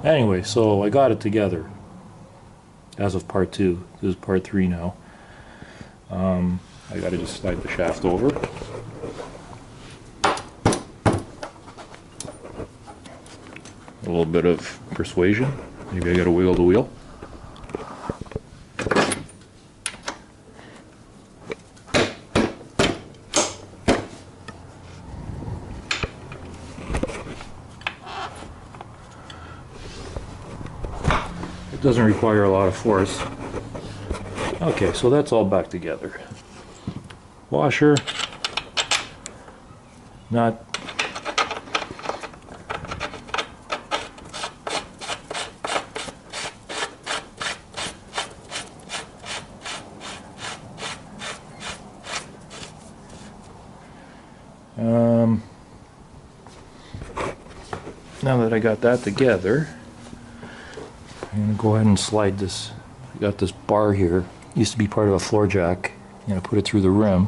Anyway, so I got it together as of part 2. This is part 3 now. I gotta just slide the shaft over. A little bit of persuasion. Maybe I gotta wiggle the wheel. It doesn't require a lot of force. Okay, so that's all back together. Washer, nut, now that I got that together, I'm going to go ahead and slide this. I got this bar here. It used to be part of a floor jack. I'm going to put it through the rim.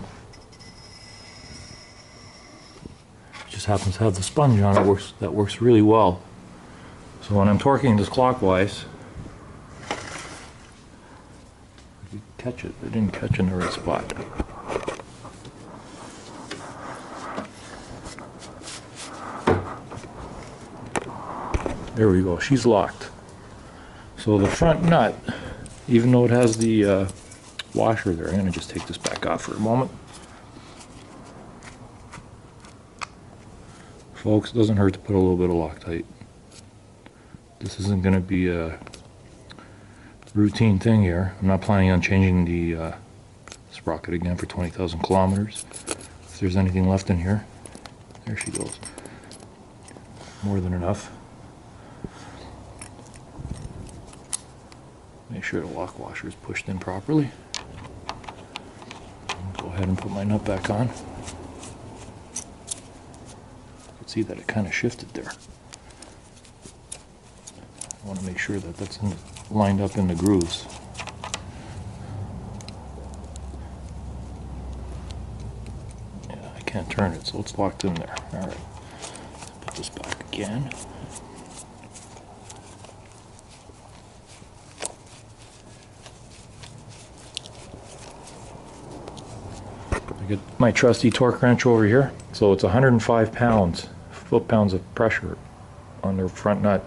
It just happens to have the sponge on it. That works really well. So when I'm torquing this clockwise, you catch it. I didn't catch in the right spot. There we go. She's locked. So the front nut, even though it has the washer there, I'm going to just take this back off for a moment. Folks, it doesn't hurt to put a little bit of Loctite. This isn't going to be a routine thing here. I'm not planning on changing the sprocket again for 20,000 kilometers. If there's anything left in here, there she goes. More than enough. Make sure the lock washer is pushed in properly. Go ahead and put my nut back on. You can see that it kind of shifted there. I want to make sure that that's lined up in the grooves. Yeah, I can't turn it, so it's locked in there. Alright, put this back again. Get my trusty torque wrench over here. So it's 105 pounds, foot-pounds of pressure on the front nut.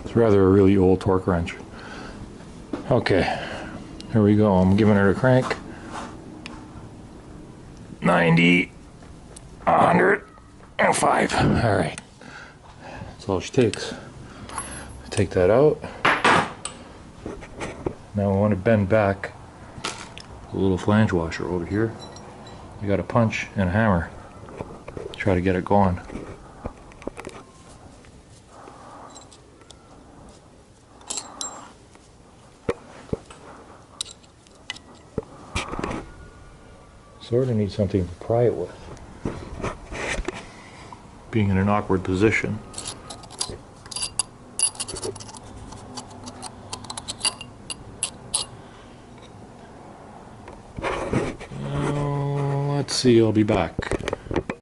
It's rather a really old torque wrench. Okay, here we go. I'm giving it a crank. 90, 105. All right, that's all she takes. Take that out. Now I want to bend back the little flange washer over here. You got a punch and a hammer. Try to get it going. Sort of need something to pry it with. Being in an awkward position. Let's see, I'll be back.